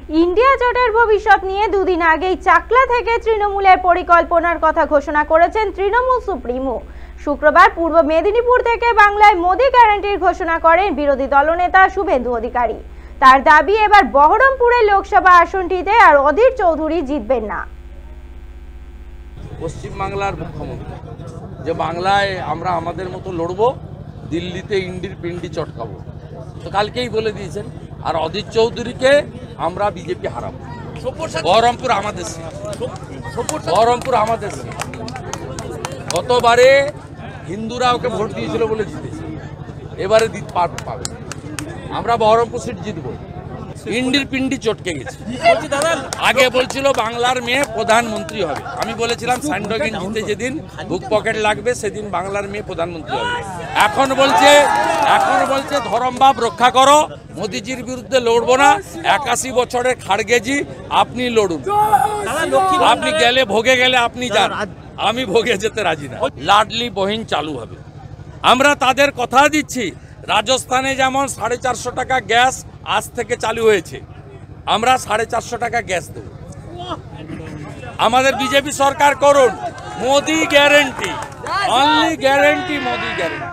India জোটের ভবিষ্যৎ নিয়ে দুদিন আগেই চাকলা থেকে তৃণমূলের পরিকল্পনার কথা ঘোষণা করেছেন তৃণমূল সুপ্রিমো। শুক্রবার পূর্ব মেদিনীপুর থেকে বাংলায় মোদি গ্যারান্টির ঘোষণা করেন বিরোধী দলনেতা শুভেন্দু অধিকারী। তার দাবি, এবার বহরমপুরের লোকসভা আসনটিতে আর অধীর চৌধুরী জিতবেন না। পশ্চিম বাংলার মুখ্যমন্ত্রী যে বাংলায় আমরা আমাদের মতো লড়বো, দিল্লিতে ইন্ডির পিন্ডি চটকাবো, তো কালকেই বলে দিয়েছেন। আর অধীর চৌধুরীকে আমরা বিজেপি হারাবো। বহরমপুর আমাদের সিট, বহরমপুর আমাদের সিট। গতবারে হিন্দুরা ওকে ভোট দিয়েছিল বলে জিতেছে, এবারে পাবে। আমরা বহরমপুর সিট জিতবো। ইন্ডির পিন্ডি চটকে গেছে। আগে বলছিল বাংলার মেয়ে প্রধানমন্ত্রী হবে, আমি বলেছিলাম স্যান্ডোগিন জিতে যেদিন বুক পকেট লাগবে সেদিন বাংলার মেয়ে প্রধানমন্ত্রী হবে। এখন বলছে ধরমভাব রক্ষা করো, মোদিজির বিরুদ্ধে লড়বো না। 81 বছরের খাড়গেজি আপনি লড়ুন, আপনি গেলে ভোগে গেলে আপনি যান, আমি ভোগে যেতে রাজি না। লাডলি বহিন চালু হবে। আমরা তাদের কথা দিচ্ছি, রাজস্থানে যেমন 450 টাকা গ্যাস আজ থেকে চালু হয়েছে, আমরা 450 টাকা গ্যাস দেব। আমাদের বিজেপি সরকার করুন Modi guarantee, only guarantee, Modi guarantee.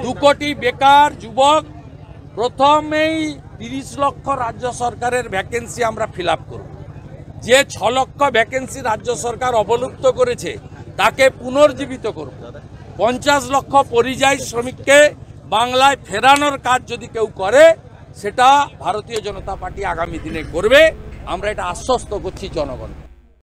2 কোটি বেকার যুবক, প্রথমেই 30 লক্ষ রাজ্য সরকারের ভ্যাকেন্সি আমরা ফিল আপ করব। যে 6 লক্ষ ভ্যাকেন্সি রাজ্য সরকার অবলুপ্ত করেছে তাকে পুনর্জীবিত করব। 50 লক্ষ পরিযায়ী শ্রমিককে বাংলায় ফেরানোর কাজ যদি কেউ করে, সেটা ভারতীয় জনতা পার্টি আগামী দিনে করবে। আমরা এটা আশ্বস্ত করছি জনগণ।